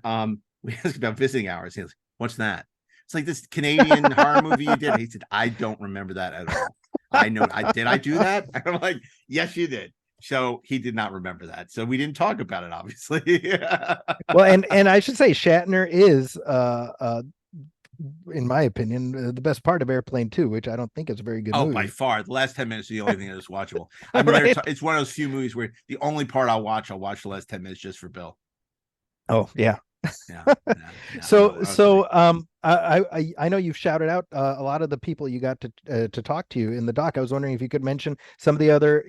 we asked about Visiting Hours. He was like, what's that? It's like this Canadian horror movie you did. He said, I don't remember that at all. I know. Did I do that? I'm like, yes, you did. So he did not remember that. So we didn't talk about it, obviously. Well, and I should say Shatner is, in my opinion, the best part of Airplane 2, which I don't think is a very good movie. By far. The last 10 minutes is the only thing that is watchable. I mean, it's one of those few movies where the only part I'll watch the last 10 minutes just for Bill. Oh, yeah. Yeah. I know you've shouted out a lot of the people you got to talk to you in the doc. I was wondering if you could mention some of the other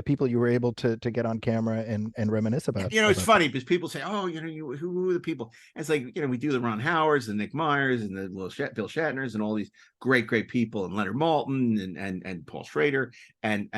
people you were able to get on camera and reminisce about. It's funny because people say, oh, who are the people? And it's like, we do the Ron Howards, the Nick Myers, and the Bill Shatners, and all these great people, and Leonard Maltin and Paul Schrader, and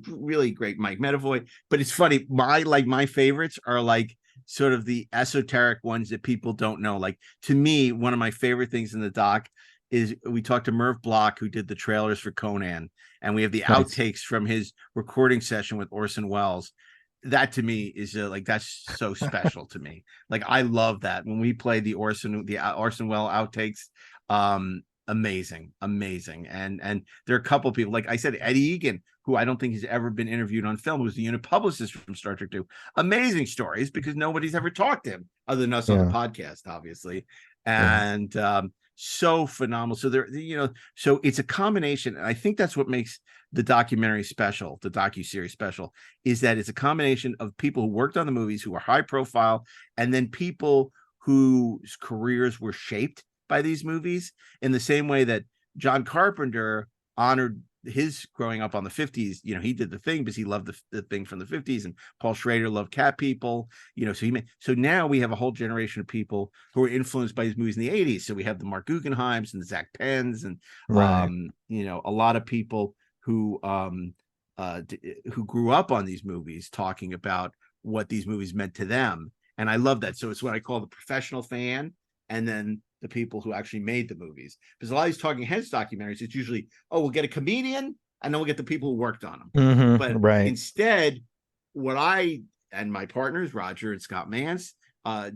really great Mike Medavoy. But it's funny, my favorites are like sort of the esoteric ones that people don't know. Like, to me, one of my favorite things in the doc is we talked to Merv Block, who did the trailers for Conan, and we have the outtakes from his recording session with Orson Welles. That to me is that's so special to me. Like, I love that when we played the Orson Welles outtakes. Amazing. And there are a couple of people, like I said, Eddie Egan, who I don't think he's ever been interviewed on film, who's the unit publicist from Star Trek 2. Amazing stories because nobody's ever talked to him other than us on the podcast, obviously. And so phenomenal. So so it's a combination. And I think that's what makes the documentary special, the docuseries special, is that it's a combination of people who worked on the movies, who are high profile, and then people whose careers were shaped by these movies, in the same way that John Carpenter honored his growing up on the 50s. He did The Thing because he loved the Thing from the 50s, and Paul Schrader loved Cat People. So now we have a whole generation of people who are influenced by these movies in the 80s. So we have the Mark Guggenheims and the Zach Penns, and a lot of people who grew up on these movies talking about what these movies meant to them. And I love that. So it's what I call the professional fan, and then the people who actually made the movies. Because a lot of these talking heads documentaries, it's usually, we'll get a comedian and then we'll get the people who worked on them. But instead, what I and my partners, Roger and Scott Mance,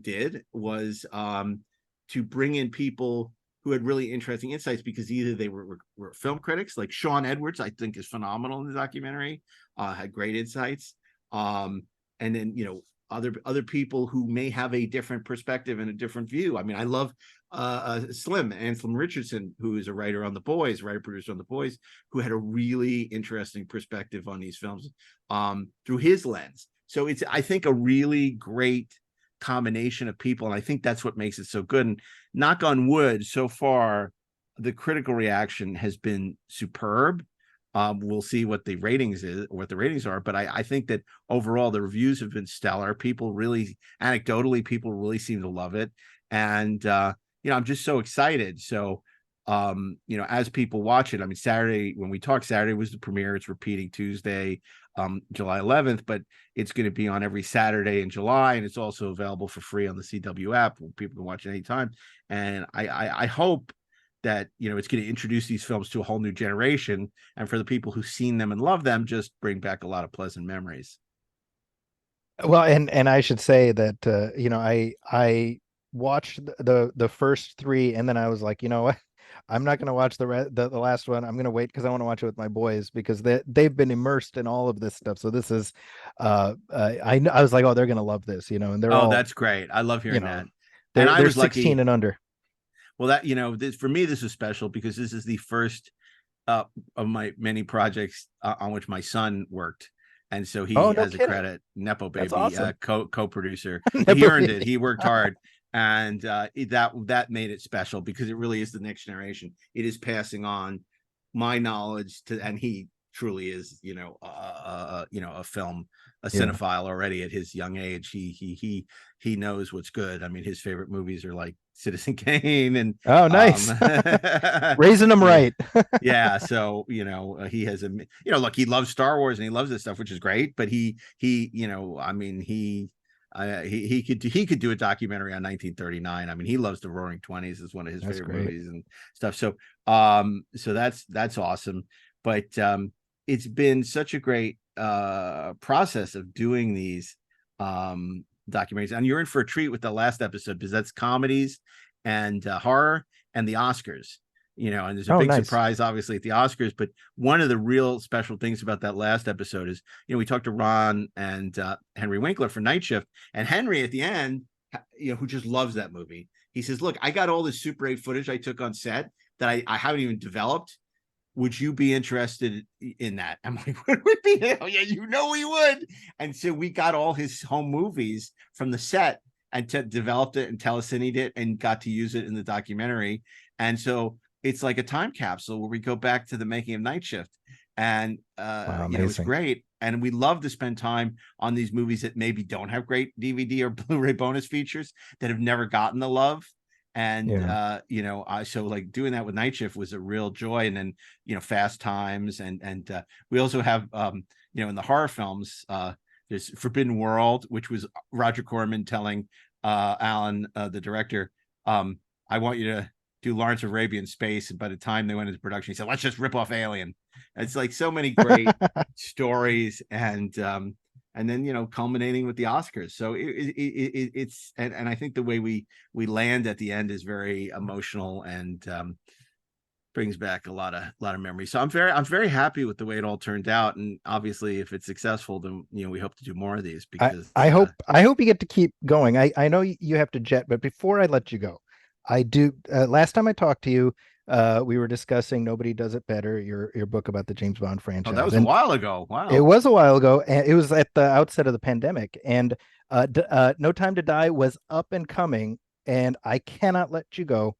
did was to bring in people who had really interesting insights, because either they were film critics, like Sean Edwards, I think is phenomenal in the documentary, had great insights. And then, other people who may have a different perspective and a different view. I mean, I love Slim Richardson, who is a writer on The Boys, writer-producer on The Boys, who had a really interesting perspective on these films through his lens. So it's, I think, a really great combination of people, and I think that's what makes it so good. And knock on wood, so far the critical reaction has been superb. We'll see what the ratings are, but I think that overall the reviews have been stellar. People really, anecdotally, people really seem to love it, and I'm just so excited. So as people watch it, I mean, Saturday, when we talked, Saturday was the premiere. It's repeating Tuesday, July 11th, but it's going to be on every Saturday in July, and it's also available for free on the CW app where people can watch it anytime. And I hope that it's going to introduce these films to a whole new generation, and for the people who've seen them and love them, just bring back a lot of pleasant memories. Well, and I should say that I watched the first three, and then I was like, you know what, I'm not going to watch the last one. I'm going to wait because I want to watch it with my boys, because they've been immersed in all of this stuff. So this is I was like, oh, they're going to love this, and they're all, that's great. I love hearing that. And I was 16 lucky. and under. Well, that for me, this was special because this is the first of my many projects on which my son worked, and so he has a credit. Nepo baby, awesome. Co-producer. He earned it. He worked hard, and that made it special because it really is the next generation. It is passing on my knowledge to, and he truly is, a cinephile already at his young age. He knows what's good. I mean, his favorite movies are like Citizen Kane and nice. Raising them right. Yeah, so he has look, he loves Star Wars and he loves this stuff, which is great, but he could do a documentary on 1939. I mean, he loves the Roaring Twenties, is one of his favorite movies and stuff. So that's awesome. But it's been such a great process of doing these documentaries, and you're in for a treat with the last episode, because that's comedies and horror and the Oscars, and there's a big surprise obviously at the Oscars. But one of the real special things about that last episode is, we talked to Ron and Henry Winkler for Night Shift, and Henry at the end, who just loves that movie, he says, look, I got all this Super 8 footage I took on set that I haven't even developed. Would you be interested in that? I'm like, what would be? Hell yeah, we would. And so we got all his home movies from the set and developed it and telecined it and got to use it in the documentary. And so it's like a time capsule where we go back to the making of Night Shift. And it's great. And we love to spend time on these movies that maybe don't have great DVD or Blu-ray bonus features, that have never gotten the love. And so like doing that with Night Shift was a real joy. And then Fast Times, and we also have in the horror films, there's Forbidden World, which was Roger Corman telling Alan, the director, I want you to do Lawrence of Arabia in space. And by the time they went into production, he said, let's just rip off Alien. And it's like so many great stories, and then culminating with the Oscars. So it's and I think the way we land at the end is very emotional, and brings back a lot of memories. So I'm very happy with the way it all turned out. And obviously, if it's successful, then we hope to do more of these, because I hope you get to keep going. I know you have to jet, but before I let you go, I do. Last time I talked to you, we were discussing Nobody Does It Better, your book about the James Bond franchise. Oh, that was a while ago. Wow. It was a while ago, and it was at the outset of the pandemic. And No Time to Die was up and coming, and I cannot let you go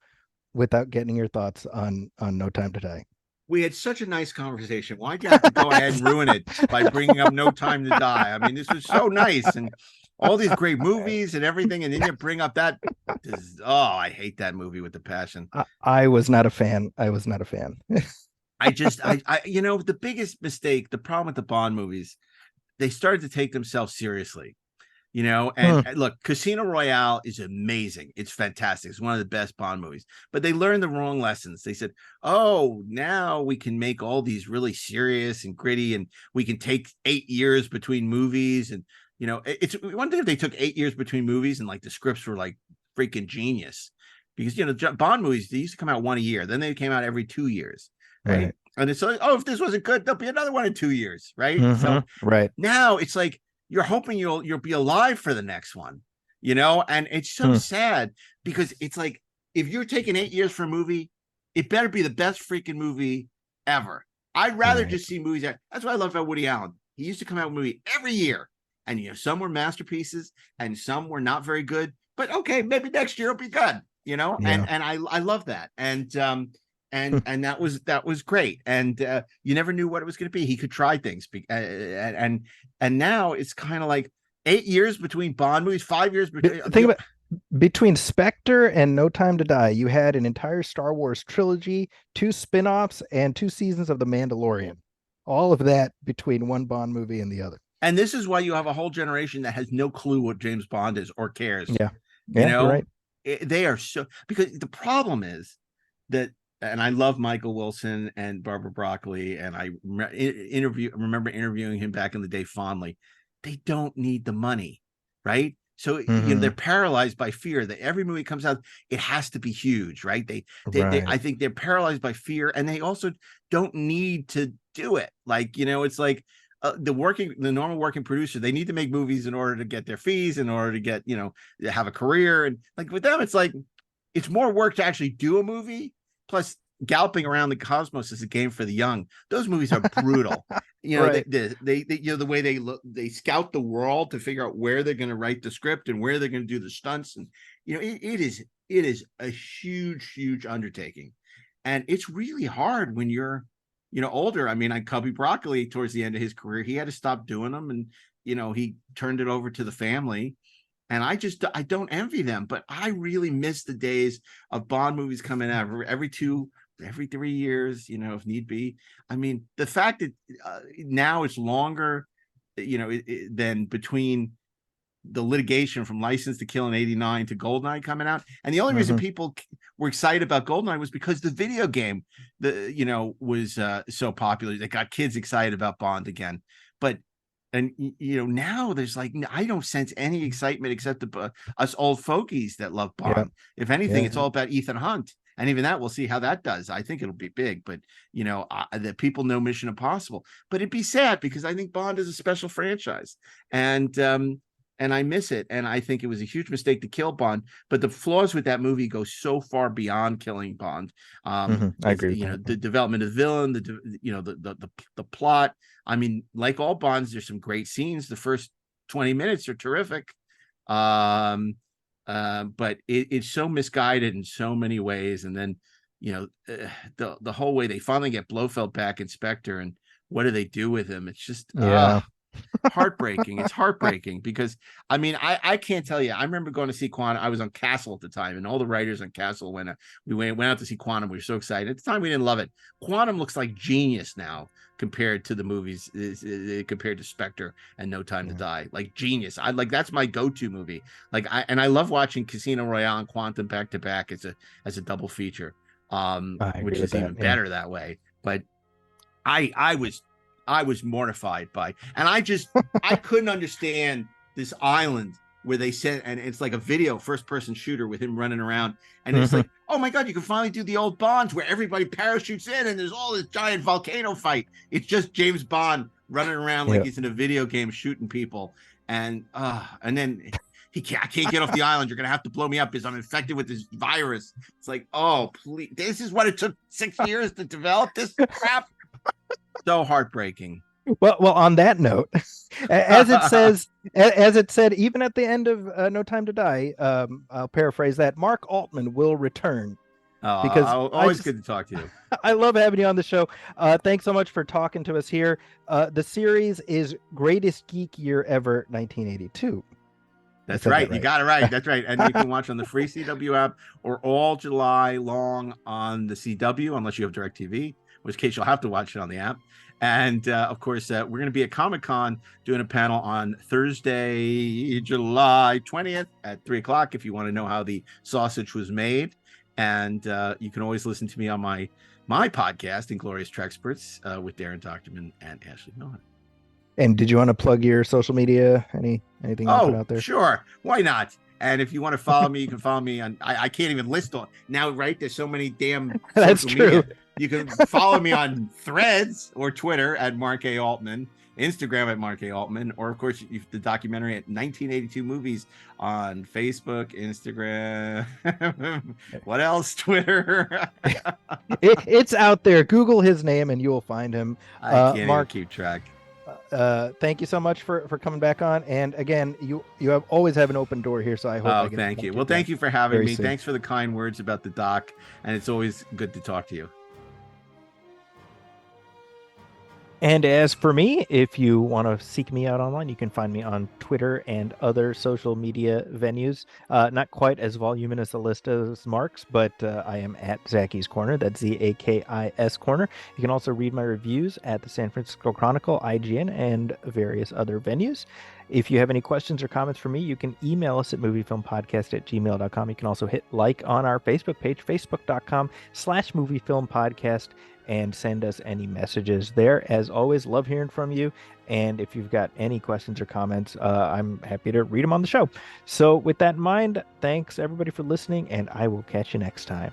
without getting your thoughts on No Time to Die. We had such a nice conversation. Why'd you have to go ahead and ruin it by bringing up No Time to Die? I mean, this was so nice, and all these great movies and everything, and then you bring up that. I hate that movie with a passion. I was not a fan. I the biggest mistake, the problem with the Bond movies, they started to take themselves seriously, and look, Casino Royale is amazing. It's fantastic. It's one of the best Bond movies, but they learned the wrong lessons. They said, oh, now we can make all these really serious and gritty, and we can take 8 years between movies. And, it's one thing if they took 8 years between movies and like the scripts were like freaking genius, because, Bond movies, they used to come out one a year. Then they came out every 2 years. Right. And it's like, oh, if this wasn't good, there'll be another one in 2 years. Right. So now it's like, you're hoping you'll be alive for the next one, and it's so sad, because it's like, if you're taking 8 years for a movie, it better be the best freaking movie ever. I'd rather just see movies. That's what I love about Woody Allen. He used to come out with a movie every year, and some were masterpieces, and some were not very good. But okay, maybe next year will be good. Yeah. And I love that, and that was great, and you never knew what it was going to be. He could try things, and now it's kind of like 8 years between Bond movies, 5 years between. Think about between Spectre and No Time to Die, you had an entire Star Wars trilogy, 2 spin-offs, and 2 seasons of The Mandalorian. All of that between one Bond movie and the other. And this is why you have a whole generation that has no clue what James Bond is or cares. Yeah, you're right. They are so, because the problem is that, and I love Michael Wilson and Barbara Broccoli, and I remember interviewing him back in the day fondly. They don't need the money, right? So they're paralyzed by fear that every movie comes out, it has to be huge, right? They I think they're paralyzed by fear, and they also don't need to do it. Like, it's like the normal working producer, they need to make movies in order to get their fees, in order to get, have a career. And like with them, it's like, it's more work to actually do a movie. Plus, galloping around the cosmos is a game for the young. Those movies are brutal. Right. They the way they look, they scout the world to figure out where they're going to write the script and where they're going to do the stunts. And, it is a huge undertaking. And it's really hard when you're, older. I mean, Cubby Broccoli, towards the end of his career, he had to stop doing them, and, he turned it over to the family. And I don't envy them, but I really miss the days of Bond movies coming out every 3 years, if need be. I mean, the fact that now it's longer, than between the litigation from License to Kill in '89 to Goldeneye coming out. And the only reason people were excited about Goldeneye was because the video game, was so popular. They got kids excited about Bond again. But now there's like, I don't sense any excitement except us old fogies that love Bond. Yeah. If anything, it's all about Ethan Hunt. And even that, we'll see how that does. I think it'll be big, but that people know Mission Impossible. But it'd be sad, because I think Bond is a special franchise, and I miss it. And I think it was a huge mistake to kill Bond. But the flaws with that movie go so far beyond killing Bond. I agree. The development of the villain, the plot. I mean, like all Bonds, there's some great scenes. The first 20 minutes are terrific. But it's so misguided in so many ways. And then, the whole way they finally get Blofeld back in Spectre, and what do they do with him? It's just heartbreaking. It's heartbreaking, because I mean, I can't tell you. I remember going to see Quantum. I was on Castle at the time, and all the writers on Castle went out to see Quantum. We were so excited. At the time, we didn't love it. Quantum looks like genius now compared to the movies, compared to Spectre and No Time to Die. Like genius. That's my go-to movie. I love watching Casino Royale and Quantum back to back as a double feature, which is even better that way. But I was mortified by, and I couldn't understand this island where they said, and it's like a video first person shooter with him running around, and it's like, oh my God, you can finally do the old Bonds where everybody parachutes in and there's all this giant volcano fight. It's just James Bond running around like he's in a video game shooting people, and then I can't get off the island. You're gonna have to blow me up because I'm infected with this virus. It's like, oh please, this is what it took 6 years to develop this crap. So heartbreaking. Well, on that note, as it said, even at the end of No Time to Die, I'll paraphrase that, Mark Altman will return. Because always good to talk to you. I love having you on the show. Thanks so much for talking to us here. The series is Greatest Geek Year Ever 1982. That's right. You got it right. That's right. And you can watch on the free CW app, or all July long on the CW, unless you have DirecTV, in which case you'll have to watch it on the app. And of course, we're going to be at Comic-Con doing a panel on Thursday, July 20th at 3:00 if you want to know how the sausage was made. And you can always listen to me on my podcast, Inglorious Trexperts, with Darren Doctorman and Ashley Miller. And did you want to plug your social media? Anything you want to put out there? Sure. Why not? And if you want to follow me, you can follow me on, I can't even list on now, right? There's so many damn That's true. Media. You can follow me on Threads or Twitter at Mark A. Altman, Instagram at Mark A. Altman, or of course the documentary at 1982 Movies on Facebook, Instagram, what else? Twitter. It's out there. Google his name and you will find him. I can't even keep track. thank you so much for coming back on. And again, you always have an open door here, so I hope I get thank to you. talk Well, to thank you for having very me. soon. Thanks for the kind words about the doc, and it's always good to talk to you. And as for me, if you want to seek me out online, you can find me on Twitter and other social media venues. Not quite as voluminous a list as Mark's, but I am at Zacky's Corner. That's Zakis Corner. You can also read my reviews at the San Francisco Chronicle, IGN, and various other venues. If you have any questions or comments for me, you can email us at moviefilmpodcast@gmail.com. You can also hit like on our Facebook page, facebook.com/moviefilmpodcast, and send us any messages there. As always, love hearing from you. And if you've got any questions or comments, I'm happy to read them on the show. So with that in mind, thanks everybody for listening, and I will catch you next time.